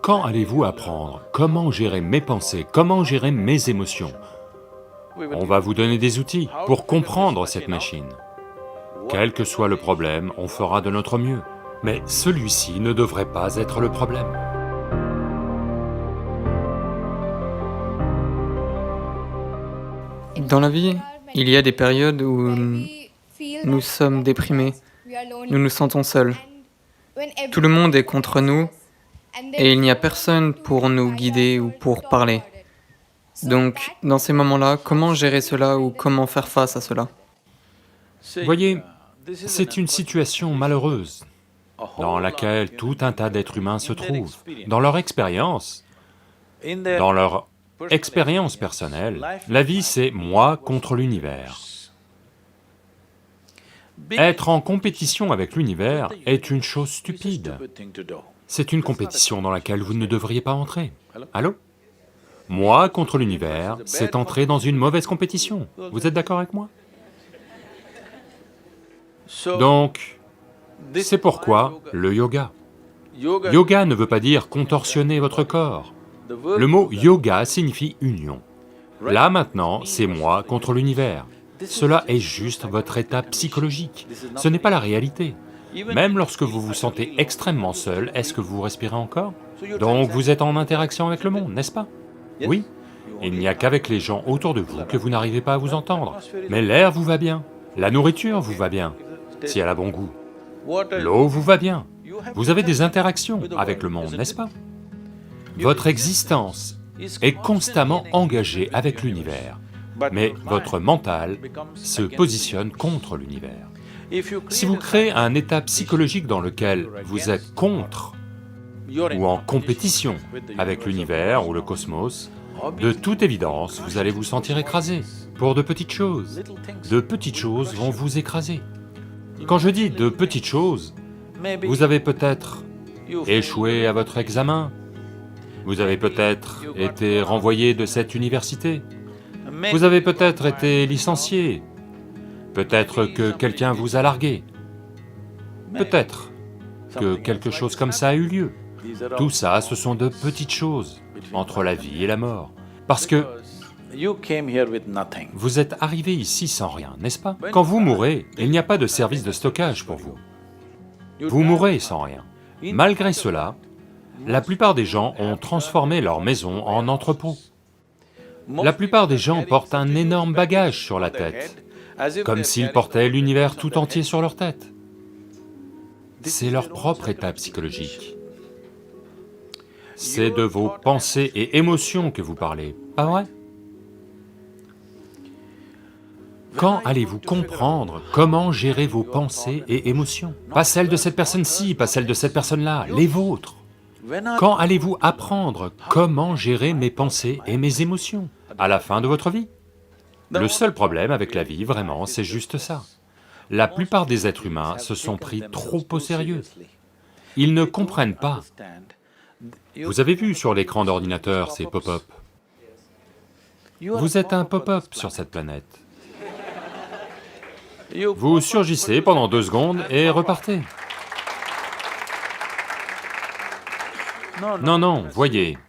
Quand allez-vous apprendre comment gérer mes pensées, comment gérer mes émotions? On va vous donner des outils pour comprendre cette machine. Quel que soit le problème, on fera de notre mieux. Mais celui-ci ne devrait pas être le problème. Dans la vie, il y a des périodes où nous sommes déprimés, nous nous sentons seuls. Tout le monde est contre nous et il n'y a personne pour nous guider ou pour parler. Donc, dans ces moments-là, comment gérer cela ou comment faire face à cela? Voyez, c'est une situation malheureuse dans laquelle tout un tas d'êtres humains se trouvent. Dans leur expérience personnelle, la vie c'est moi contre l'univers. Être en compétition avec l'univers est une chose stupide. C'est une compétition dans laquelle vous ne devriez pas entrer. Allô? Moi contre l'univers, c'est entrer dans une mauvaise compétition. Vous êtes d'accord avec moi? Donc, c'est pourquoi le yoga. Yoga ne veut pas dire contorsionner votre corps. Le mot yoga signifie union. Là maintenant, c'est moi contre l'univers. Cela est juste votre état psychologique, ce n'est pas la réalité. Même lorsque vous vous sentez extrêmement seul, est-ce que vous respirez encore? Donc vous êtes en interaction avec le monde, n'est-ce pas? Oui, il n'y a qu'avec les gens autour de vous que vous n'arrivez pas à vous entendre. Mais l'air vous va bien, la nourriture vous va bien, si elle a bon goût. L'eau vous va bien, vous avez des interactions avec le monde, n'est-ce pas? Votre existence est constamment engagée avec l'univers, mais votre mental se positionne contre l'univers. Si vous créez un état psychologique dans lequel vous êtes contre ou en compétition avec l'univers ou le cosmos, de toute évidence, vous allez vous sentir écrasé pour de petites choses. De petites choses vont vous écraser. Quand je dis de petites choses, vous avez peut-être échoué à votre examen, vous avez peut-être été renvoyé de cette université, vous avez peut-être été licencié, peut-être que quelqu'un vous a largué, peut-être que quelque chose comme ça a eu lieu. Tout ça, ce sont de petites choses entre la vie et la mort, parce que vous êtes arrivé ici sans rien, n'est-ce pas? Quand vous mourrez, il n'y a pas de service de stockage pour vous. Vous mourrez sans rien. Malgré cela, la plupart des gens ont transformé leur maison en entrepôt. La plupart des gens portent un énorme bagage sur la tête, comme s'ils portaient l'univers tout entier sur leur tête. C'est leur propre état psychologique. C'est de vos pensées et émotions que vous parlez, pas vrai? Quand allez-vous comprendre comment gérer vos pensées et émotions? Pas celles de cette personne-ci, pas celles de cette personne-là, les vôtres. Quand allez-vous apprendre comment gérer mes pensées et mes émotions? À la fin de votre vie? Le seul problème avec la vie, vraiment, c'est juste ça. La plupart des êtres humains se sont pris trop au sérieux. Ils ne comprennent pas. Vous avez vu sur l'écran d'ordinateur ces pop-up? Vous êtes un pop-up sur cette planète. Vous surgissez pendant 2 secondes et repartez. Non, non, voyez,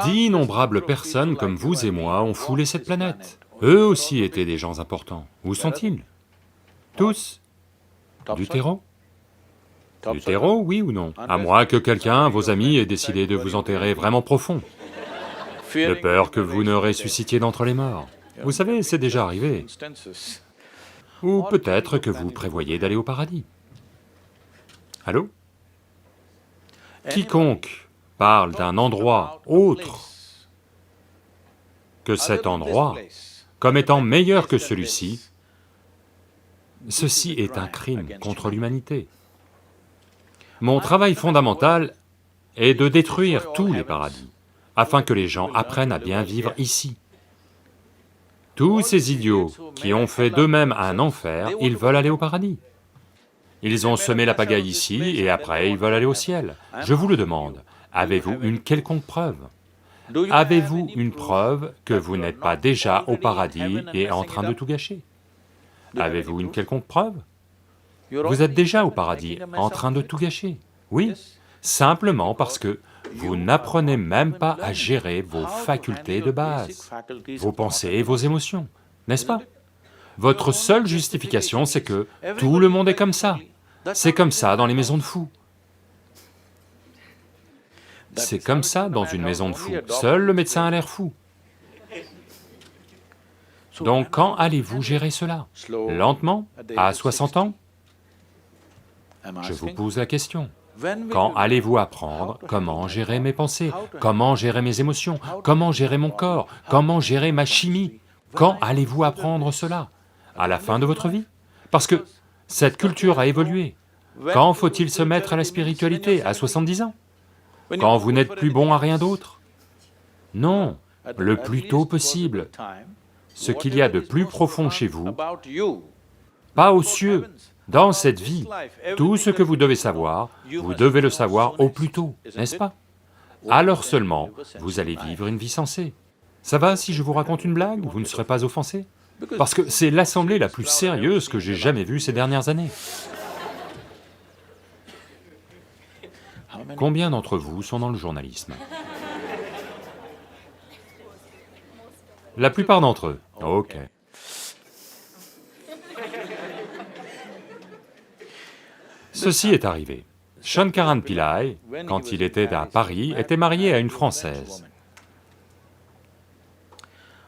d'innombrables personnes comme vous et moi ont foulé cette planète. Eux aussi étaient des gens importants. Où sont-ils? Tous? Du terreau? Du terreau, oui ou non? À moins que quelqu'un, vos amis, ait décidé de vous enterrer vraiment profond, de peur que vous ne ressuscitiez d'entre les morts. Vous savez, c'est déjà arrivé. Ou peut-être que vous prévoyez d'aller au paradis. Allô? Quiconque parle d'un endroit autre que cet endroit, comme étant meilleur que celui-ci, ceci est un crime contre l'humanité. Mon travail fondamental est de détruire tous les paradis, afin que les gens apprennent à bien vivre ici. Tous ces idiots qui ont fait d'eux-mêmes un enfer, ils veulent aller au paradis. Ils ont semé la pagaille ici et après ils veulent aller au ciel. Je vous le demande, avez-vous une quelconque preuve? Avez-vous une preuve que vous n'êtes pas déjà au paradis et en train de tout gâcher? Avez-vous une quelconque preuve? Vous êtes déjà au paradis, en train de tout gâcher. Oui, simplement parce que vous n'apprenez même pas à gérer vos facultés de base, vos pensées et vos émotions, n'est-ce pas? Votre seule justification, c'est que tout le monde est comme ça. C'est comme ça dans les maisons de fous. C'est comme ça dans une maison de fous. Seul le médecin a l'air fou. Donc quand allez-vous gérer cela? Lentement? À 60 ans? Je vous pose la question. Quand allez-vous apprendre comment gérer mes pensées, comment gérer mes émotions, comment gérer mon corps, comment gérer ma chimie? Quand allez-vous apprendre cela? À la fin de votre vie? Parce que cette culture a évolué. Quand faut-il se mettre à la spiritualité? À 70 ans? Quand vous n'êtes plus bon à rien d'autre? Non, le plus tôt possible. Ce qu'il y a de plus profond chez vous, pas aux cieux, dans cette vie, tout ce que vous devez savoir, vous devez le savoir au plus tôt, n'est-ce pas? Alors seulement, vous allez vivre une vie sensée. Ça va si je vous raconte une blague? Vous ne serez pas offensé? Parce que c'est l'assemblée la plus sérieuse que j'ai jamais vue ces dernières années. Combien d'entre vous sont dans le journalisme? La plupart d'entre eux. Ok. Ceci est arrivé. Shankaran Pillai, quand il était à Paris, était marié à une Française.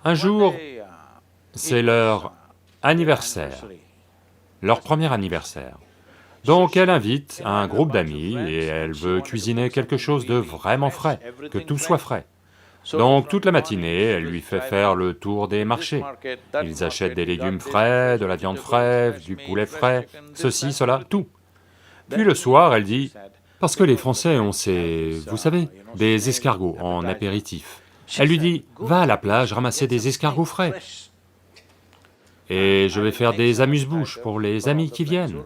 Un jour, c'est leur anniversaire, leur premier anniversaire. Donc elle invite un groupe d'amis et elle veut cuisiner quelque chose de vraiment frais, que tout soit frais. Donc toute la matinée, elle lui fait faire le tour des marchés. Ils achètent des légumes frais, de la viande fraîche, du poulet frais, ceci, cela, tout. Puis le soir, elle dit, parce que les Français ont ces, vous savez, des escargots en apéritif. Elle lui dit, va à la plage ramasser des escargots frais. Et je vais faire des amuse-bouches pour les amis qui viennent.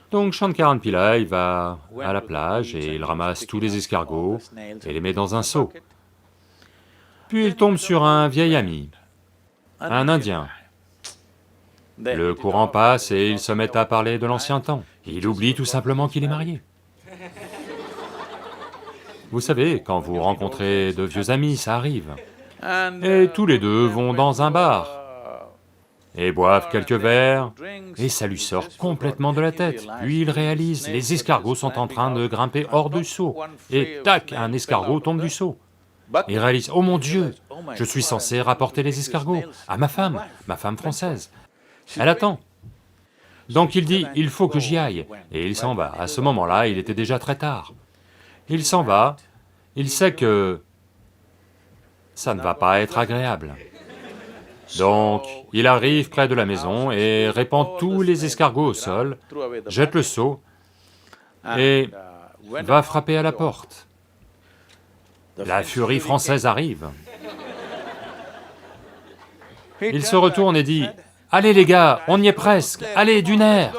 Donc Shankaran Pillai va à la plage et il ramasse tous les escargots et les met dans un seau. Puis il tombe sur un vieil ami, un Indien. Le courant passe et ils se mettent à parler de l'ancien temps. Il oublie tout simplement qu'il est marié. Vous savez, quand vous rencontrez de vieux amis, ça arrive. Et tous les deux vont dans un bar, et boivent quelques verres, et ça lui sort complètement de la tête. Puis il réalise, les escargots sont en train de grimper hors du seau, et tac, un escargot tombe du seau. Il réalise, oh mon Dieu, je suis censé rapporter les escargots à ma femme française. Elle attend. Donc il dit, il faut que j'y aille, et il s'en va. À ce moment-là, il était déjà très tard. Il s'en va, il sait que ça ne va pas être agréable. Donc, il arrive près de la maison et répand tous les escargots au sol, jette le seau et va frapper à la porte. La furie française arrive. Il se retourne et dit, « Allez les gars, on y est presque, allez, d'une aire !»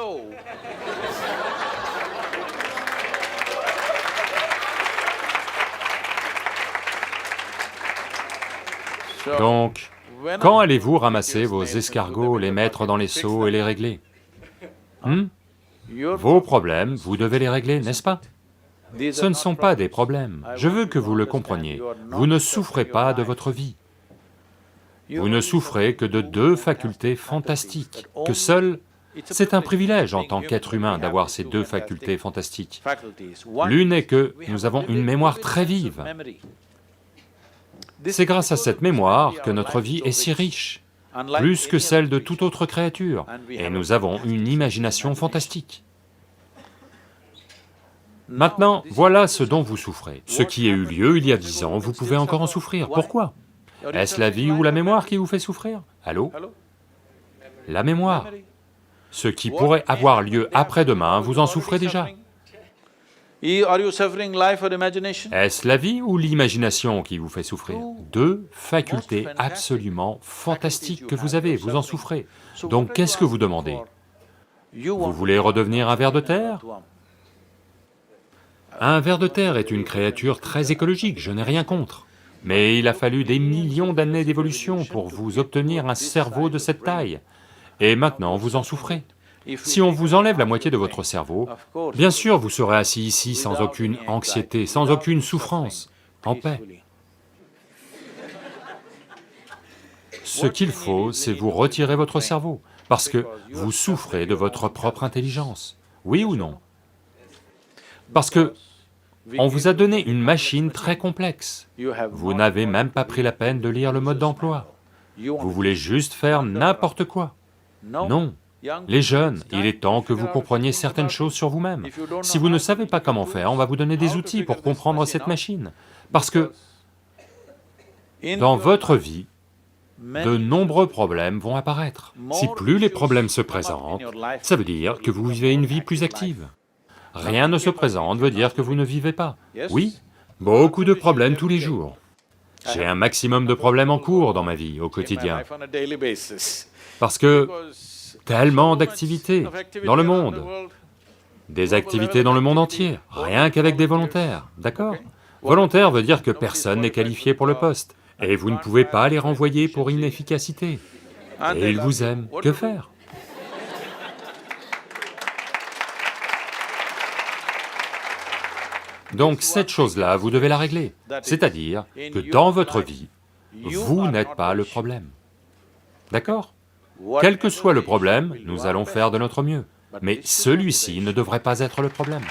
Donc, quand allez-vous ramasser vos escargots, les mettre dans les seaux et les régler? Vos problèmes, vous devez les régler, n'est-ce pas? Ce ne sont pas des problèmes, je veux que vous le compreniez, vous ne souffrez pas de votre vie. Vous ne souffrez que de deux facultés fantastiques, que seul, c'est un privilège en tant qu'être humain d'avoir ces deux facultés fantastiques. L'une est que nous avons une mémoire très vive. C'est grâce à cette mémoire que notre vie est si riche, plus que celle de toute autre créature, et nous avons une imagination fantastique. Maintenant, voilà ce dont vous souffrez. Ce qui a eu lieu il y a 10 ans, vous pouvez encore en souffrir. Pourquoi? Est-ce la vie ou la mémoire qui vous fait souffrir? Allô? La mémoire. Ce qui pourrait avoir lieu après-demain, vous en souffrez déjà. Est-ce la vie ou l'imagination qui vous fait souffrir? Deux facultés absolument fantastiques que vous avez, vous en souffrez. Donc qu'est-ce que vous demandez? Vous voulez redevenir un ver de terre? Un ver de terre est une créature très écologique, je n'ai rien contre. Mais il a fallu des millions d'années d'évolution pour vous obtenir un cerveau de cette taille. Et maintenant, vous en souffrez. Si on vous enlève la moitié de votre cerveau, bien sûr vous serez assis ici sans aucune anxiété, sans aucune souffrance, en paix. Ce qu'il faut, c'est vous retirer votre cerveau, parce que vous souffrez de votre propre intelligence, oui ou non? Parce que on vous a donné une machine très complexe, vous n'avez même pas pris la peine de lire le mode d'emploi, vous voulez juste faire n'importe quoi. Non, les jeunes, il est temps que vous compreniez certaines choses sur vous-même. Si vous ne savez pas comment faire, on va vous donner des outils pour comprendre cette machine, parce que dans votre vie, de nombreux problèmes vont apparaître. Si plus les problèmes se présentent, ça veut dire que vous vivez une vie plus active. Rien ne se présente veut dire que vous ne vivez pas. Oui, beaucoup de problèmes tous les jours. J'ai un maximum de problèmes en cours dans ma vie, au quotidien. Parce que tellement d'activités dans le monde, des activités dans le monde entier, rien qu'avec des volontaires, d'accord? Volontaire veut dire que personne n'est qualifié pour le poste, et vous ne pouvez pas les renvoyer pour inefficacité. Et ils vous aiment, que faire? Donc cette chose-là, vous devez la régler, c'est-à-dire que dans votre vie, vous n'êtes pas le problème. D'accord? Quel que soit le problème, nous allons faire de notre mieux, mais celui-ci ne devrait pas être le problème.